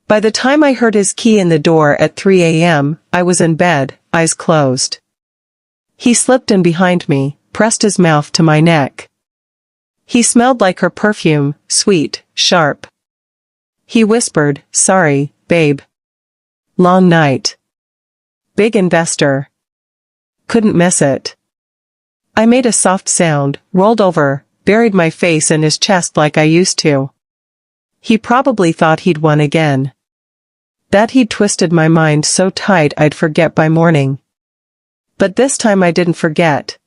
By the time I heard his key in the door at 3 a.m., I was in bed, eyes closed. He slipped in behind me, pressed his mouth to my neck. He smelled like her perfume, sweet, sharp. He whispered, "Sorry, babe. Long night. Big investor. Couldn't miss it." I made a soft sound, rolled over, buried my face in his chest like I used to. He probably thought he'd won again. That he'd twisted my mind so tight I'd forget by morning. But this time I didn't forget.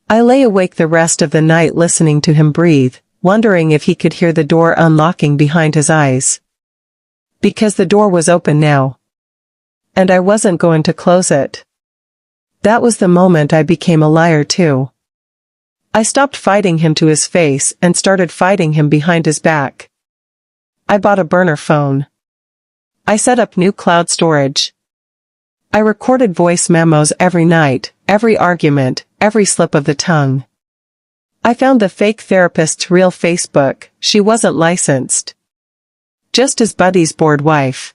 I lay awake the rest of the night listening to him breathe, wondering if he could hear the door unlocking behind his eyes. Because the door was open now. And I wasn't going to close it. That was the moment I became a liar too. I stopped fighting him to his face and started fighting him behind his back. I bought a burner phone. I set up new cloud storage. I recorded voice memos every night, every argument, every slip of the tongue. I found the fake therapist's real Facebook. She wasn't licensed. Just his buddy's bored wife.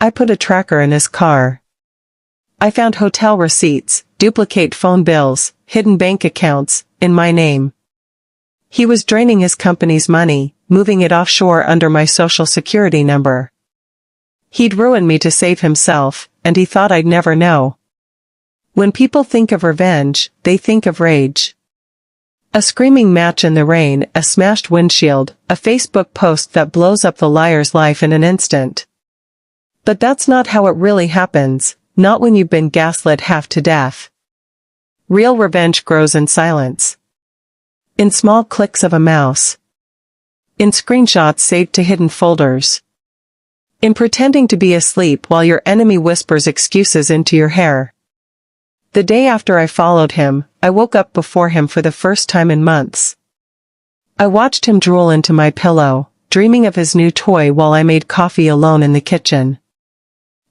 I put a tracker in his car. I found hotel receipts, duplicate phone bills, hidden bank accounts, in my name. He was draining his company's money, moving it offshore under my social security number. He'd ruin me to save himself, and he thought I'd never know. When people think of revenge, they think of rage. A screaming match in the rain, a smashed windshield, a Facebook post that blows up the liar's life in an instant. But that's not how it really happens, not when you've been gaslit half to death. Real revenge grows in silence. In small clicks of a mouse. In screenshots saved to hidden folders. In pretending to be asleep while your enemy whispers excuses into your hair. The day after I followed him, I woke up before him for the first time in months. I watched him drool into my pillow, dreaming of his new toy while I made coffee alone in the kitchen.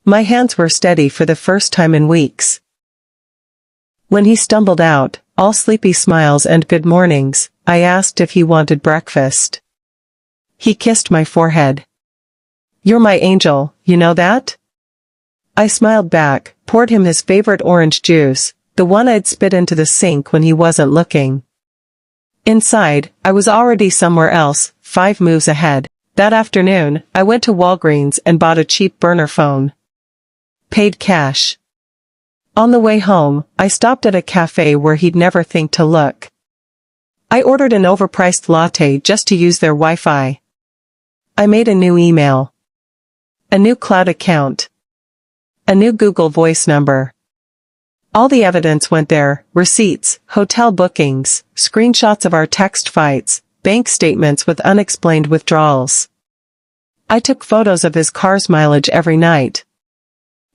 My hands were steady for the first time in weeks. When he stumbled out, all sleepy smiles and good mornings, I asked if he wanted breakfast. He kissed my forehead. "You're my angel, you know that?" I smiled back, poured him his favorite orange juice, the one I'd spit into the sink when he wasn't looking. Inside, I was already somewhere else, 5 moves ahead. That afternoon, I went to Walgreens and bought a cheap burner phone. Paid cash. On the way home, I stopped at a cafe where he'd never think to look. I ordered an overpriced latte just to use their Wi-Fi. I made a new email. A new cloud account. A new Google Voice number. All the evidence went there, receipts, hotel bookings, screenshots of our text fights, bank statements with unexplained withdrawals. I took photos of his car's mileage every night.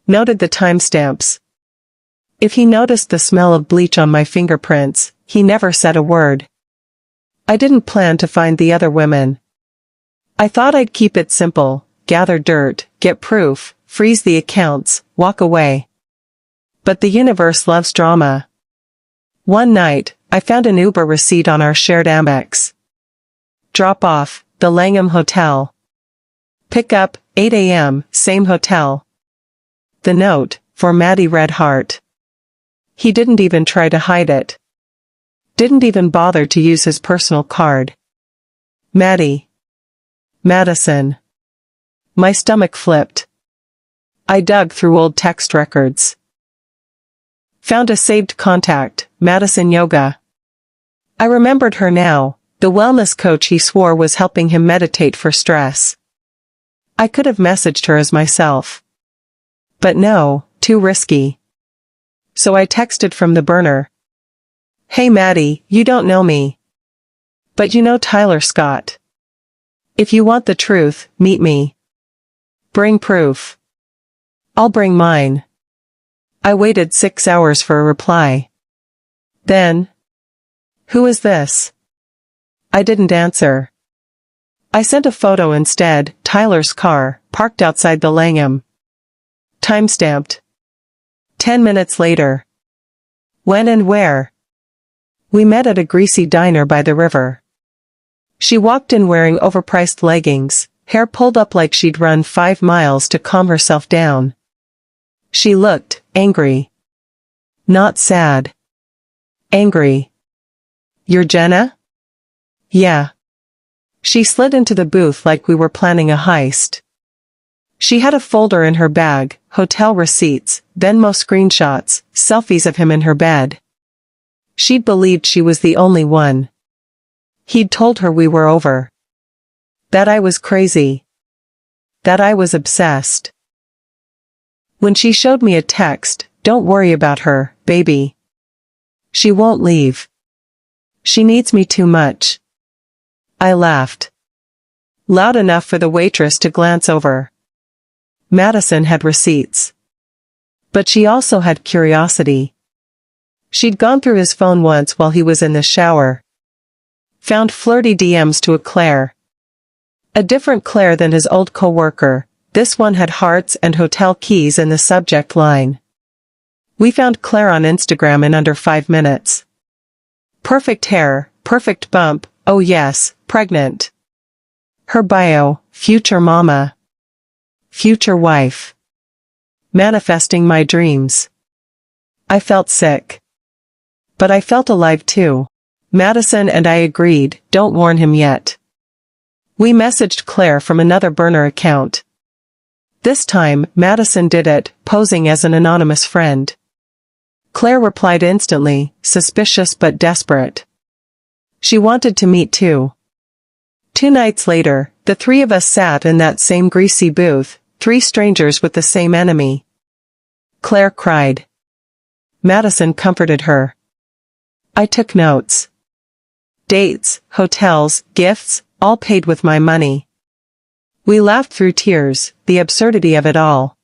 Noted the timestamps. If he noticed the smell of bleach on my fingerprints, he never said a word. I didn't plan to find the other women. I thought I'd keep it simple, gather dirt, get proof, freeze the accounts, walk away. But the universe loves drama. One night, I found an Uber receipt on our shared Amex. Drop off, the Langham Hotel. Pick up, 8 a.m., same hotel. The note, for Maddie Redheart. He didn't even try to hide it. Didn't even bother to use his personal card. Maddie. Madison. My stomach flipped. I dug through old text records. Found a saved contact, Madison Yoga. I remembered her now, the wellness coach he swore was helping him meditate for stress. I could have messaged her as myself. But no, too risky. So I texted from the burner. "Hey Maddie, you don't know me. But you know Tyler Scott. If you want the truth, meet me. Bring proof. I'll bring mine." I waited 6 hours for a reply. Then, "Who is this?" I didn't answer. I sent a photo instead, Tyler's car, parked outside the Langham. Timestamped. 10 minutes later. When and where? We met at a greasy diner by the river. She walked in wearing overpriced leggings, hair pulled up like she'd run 5 miles to calm herself down. She looked angry. Not sad. Angry. "You're Jenna?" "Yeah." She slid into the booth like we were planning a heist. She had a folder in her bag, hotel receipts, Venmo screenshots, selfies of him in her bed. She'd believed she was the only one. He'd told her we were over. That I was crazy. That I was obsessed. When she showed me a text, "Don't worry about her, baby. She won't leave. She needs me too much." I laughed. Loud enough for the waitress to glance over. Madison had receipts. But she also had curiosity. She'd gone through his phone once while he was in the shower. Found flirty DMs to a Claire. A different Claire than his old co-worker. This one had hearts and hotel keys in the subject line. We found Claire on Instagram in under 5 minutes. Perfect hair, perfect bump, oh yes, pregnant. Her bio, future mama. Future wife. Manifesting my dreams. I felt sick. But I felt alive too. Madison and I agreed, don't warn him yet. We messaged Claire from another burner account. This time, Madison did it, posing as an anonymous friend. Claire replied instantly, suspicious but desperate. She wanted to meet too. 2 nights later, the 3 of us sat in that same greasy booth, 3 strangers with the same enemy. Claire cried. Madison comforted her. I took notes. Dates, hotels, gifts, all paid with my money. We laughed through tears, the absurdity of it all.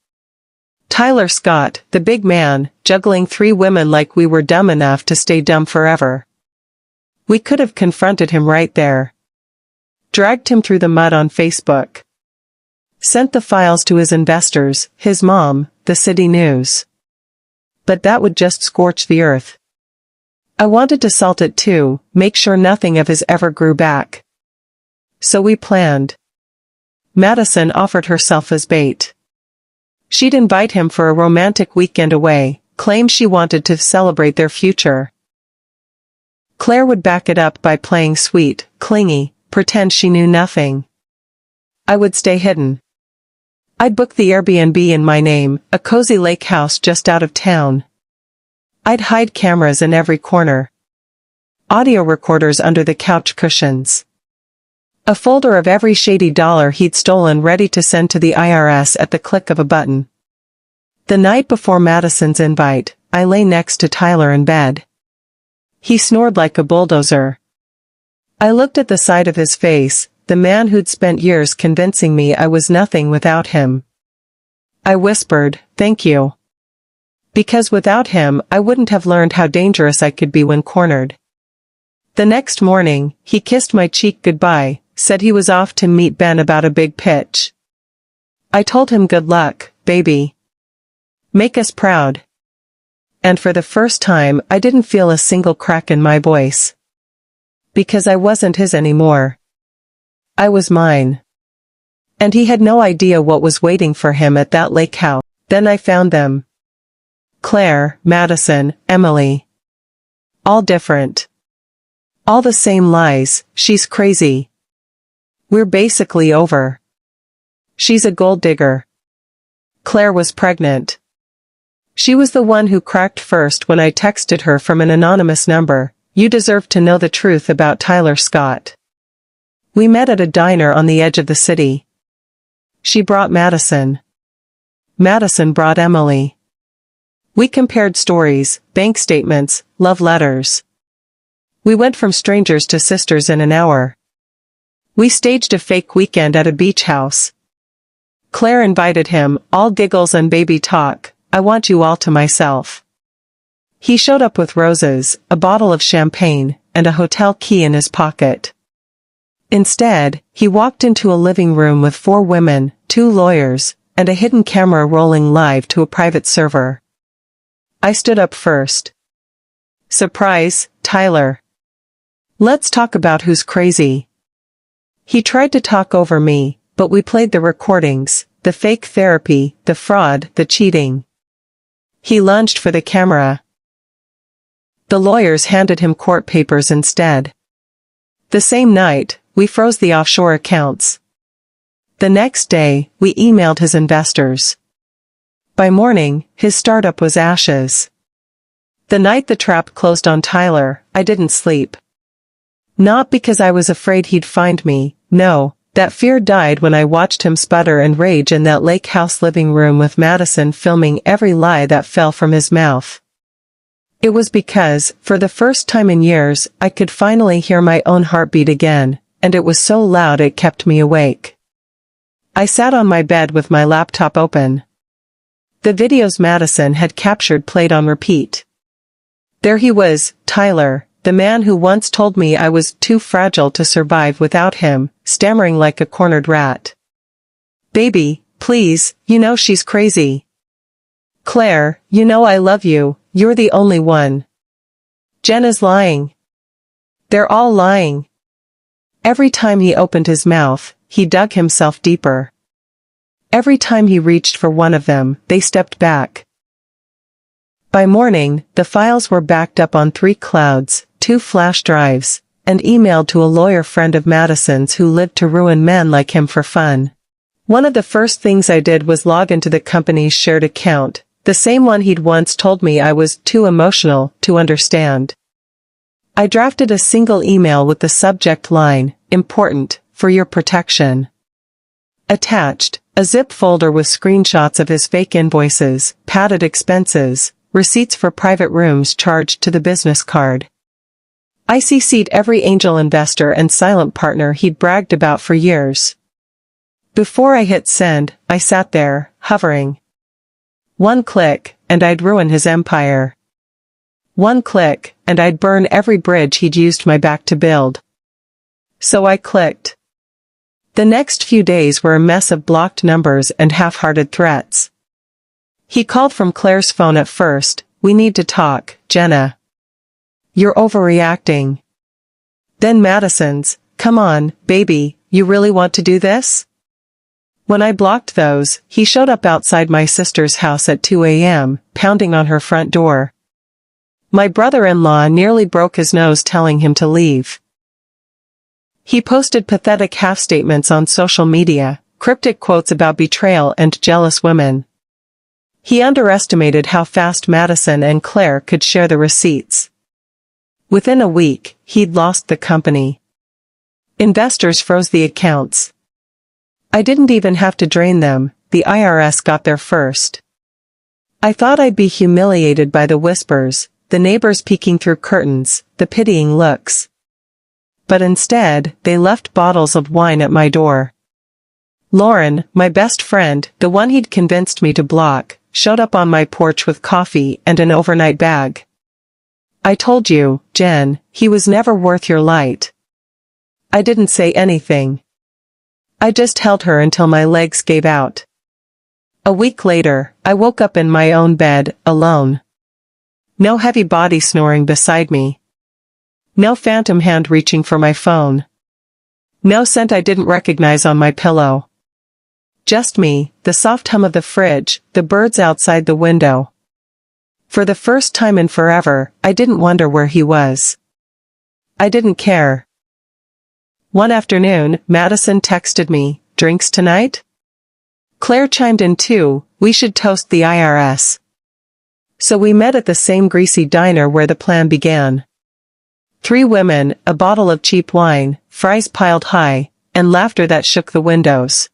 Tyler Scott, the big man, juggling 3 women like we were dumb enough to stay dumb forever. We could have confronted him right there. Dragged him through the mud on Facebook. Sent the files to his investors, his mom, the city news. But that would just scorch the earth. I wanted to salt it too, make sure nothing of his ever grew back. So we planned. Madison offered herself as bait. She'd invite him for a romantic weekend away, claim she wanted to celebrate their future. Claire would back it up by playing sweet, clingy, pretend she knew nothing. I would stay hidden. I'd book the Airbnb in my name, a cozy lake house just out of town. I'd hide cameras in every corner. Audio recorders under the couch cushions. A folder of every shady dollar he'd stolen ready to send to the IRS at the click of a button. The night before Madison's invite, I lay next to Tyler in bed. He snored like a bulldozer. I looked at the side of his face, the man who'd spent years convincing me I was nothing without him. I whispered, thank you. Because without him, I wouldn't have learned how dangerous I could be when cornered. The next morning, he kissed my cheek goodbye, said he was off to meet Ben about a big pitch. I told him good luck, baby. Make us proud. And for the first time, I didn't feel a single crack in my voice. Because I wasn't his anymore. I was mine. And he had no idea what was waiting for him at that lake house. Then I found them. Claire, Madison, Emily. All different. All the same lies, she's crazy. We're basically over. She's a gold digger. Claire was pregnant. She was the one who cracked first when I texted her from an anonymous number, you deserve to know the truth about Tyler Scott. We met at a diner on the edge of the city. She brought Madison. Madison brought Emily. We compared stories, bank statements, love letters. We went from strangers to sisters in an hour. We staged a fake weekend at a beach house. Claire invited him, all giggles and baby talk, I want you all to myself. He showed up with roses, a bottle of champagne, and a hotel key in his pocket. Instead, he walked into a living room with 4 women, 2 lawyers, and a hidden camera rolling live to a private server. I stood up first. Surprise, Tyler. Let's talk about who's crazy. He tried to talk over me, but we played the recordings, the fake therapy, the fraud, the cheating. He lunged for the camera. The lawyers handed him court papers instead. The same night, we froze the offshore accounts. The next day, we emailed his investors. By morning, his startup was ashes. The night the trap closed on Tyler, I didn't sleep. Not because I was afraid he'd find me, no, that fear died when I watched him sputter and rage in that lake house living room with Madison filming every lie that fell from his mouth. It was because, for the first time in years, I could finally hear my own heartbeat again, and it was so loud it kept me awake. I sat on my bed with my laptop open. The videos Madison had captured played on repeat. There he was, Tyler, the man who once told me I was too fragile to survive without him, stammering like a cornered rat. "Baby, please, you know she's crazy. Claire, you know I love you, you're the only one. Jenna's lying. They're all lying." Every time he opened his mouth, he dug himself deeper. Every time he reached for one of them, they stepped back. By morning, the files were backed up on 3 clouds, 2 flash drives, and emailed to a lawyer friend of Madison's who lived to ruin men like him for fun. One of the first things I did was log into the company's shared account, the same one he'd once told me I was too emotional to understand. I drafted a single email with the subject line, "Important, for your protection." Attached, a zip folder with screenshots of his fake invoices, padded expenses, receipts for private rooms charged to the business card. I CC'd every angel investor and silent partner he'd bragged about for years. Before I hit send, I sat there, hovering. One click, and I'd ruin his empire. One click, and I'd burn every bridge he'd used my back to build. So I clicked. The next few days were a mess of blocked numbers and half-hearted threats. He called from Claire's phone at first. "We need to talk, Jenna. You're overreacting." Then Madison's, "Come on, baby, you really want to do this?" When I blocked those, he showed up outside my sister's house at 2 a.m., pounding on her front door. My brother-in-law nearly broke his nose telling him to leave. He posted pathetic half-statements on social media, cryptic quotes about betrayal and jealous women. He underestimated how fast Madison and Claire could share the receipts. Within a week, he'd lost the company. Investors froze the accounts. I didn't even have to drain them, the IRS got there first. I thought I'd be humiliated by the whispers, the neighbors peeking through curtains, the pitying looks. But instead, they left bottles of wine at my door. Lauren, my best friend, the one he'd convinced me to block, showed up on my porch with coffee and an overnight bag. "I told you, Jen, he was never worth your light." I didn't say anything. I just held her until my legs gave out. A week later, I woke up in my own bed, alone. No heavy body snoring beside me. No phantom hand reaching for my phone. No scent I didn't recognize on my pillow. Just me, the soft hum of the fridge, the birds outside the window. For the first time in forever, I didn't wonder where he was. I didn't care. One afternoon, Madison texted me, "Drinks tonight?" Claire chimed in too, "We should toast the IRS." So we met at the same greasy diner where the plan began. 3 women, a bottle of cheap wine, fries piled high, and laughter that shook the windows.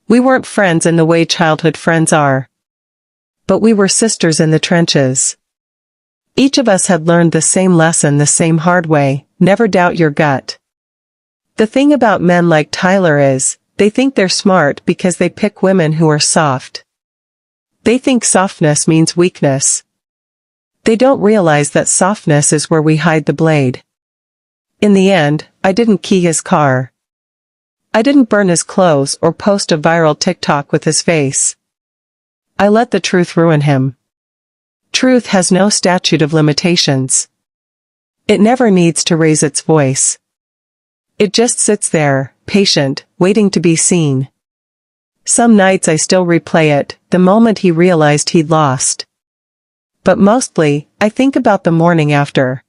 We weren't friends in the way childhood friends are. But we were sisters in the trenches. Each of us had learned the same lesson the same hard way, never doubt your gut. The thing about men like Tyler is, they think they're smart because they pick women who are soft. They think softness means weakness. They don't realize that softness is where we hide the blade. In the end, I didn't key his car. I didn't burn his clothes or post a viral TikTok with his face. I let the truth ruin him. Truth has no statute of limitations. It never needs to raise its voice. It just sits there, patient, waiting to be seen. Some nights I still replay it, the moment he realized he'd lost. But mostly, I think about the morning after.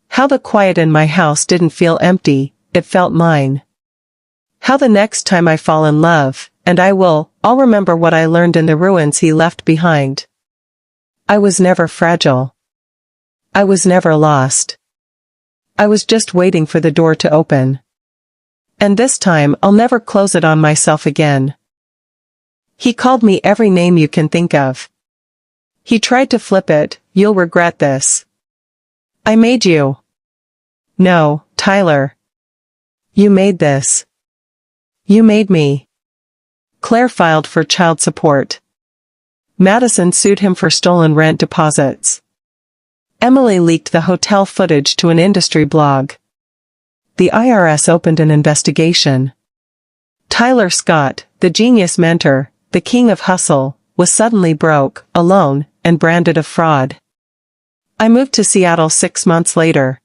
How the quiet in my house didn't feel empty, it felt mine. How the next time I fall in love, and I'll remember what I learned in the ruins he left behind. I was never fragile. I was never lost. I was just waiting for the door to open. And this time I'll never close it on myself again. He called me every name you can think of. He tried to flip it, "You'll regret this. I made you." No, Tyler. You made this. You made me. Claire filed for child support. Madison sued him for stolen rent deposits. Emily leaked the hotel footage to an industry blog. The IRS opened an investigation. Tyler Scott, the genius mentor, the king of hustle, was suddenly broke, alone, and branded a fraud. I moved to Seattle 6 months later.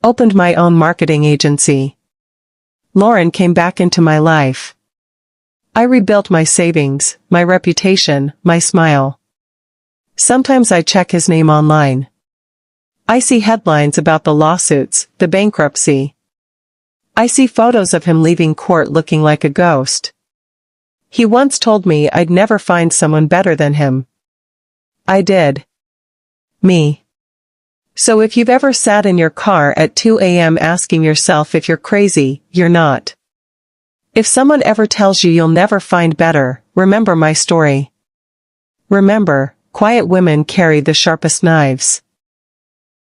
Opened my own marketing agency. Lauren came back into my life. I rebuilt my savings, my reputation, my smile. Sometimes I check his name online. I see headlines about the lawsuits, the bankruptcy. I see photos of him leaving court looking like a ghost. He once told me I'd never find someone better than him. I did. Me. So if you've ever sat in your car at 2 a.m. asking yourself if you're crazy, you're not. If someone ever tells you you'll never find better, remember my story. Remember, quiet women carry the sharpest knives.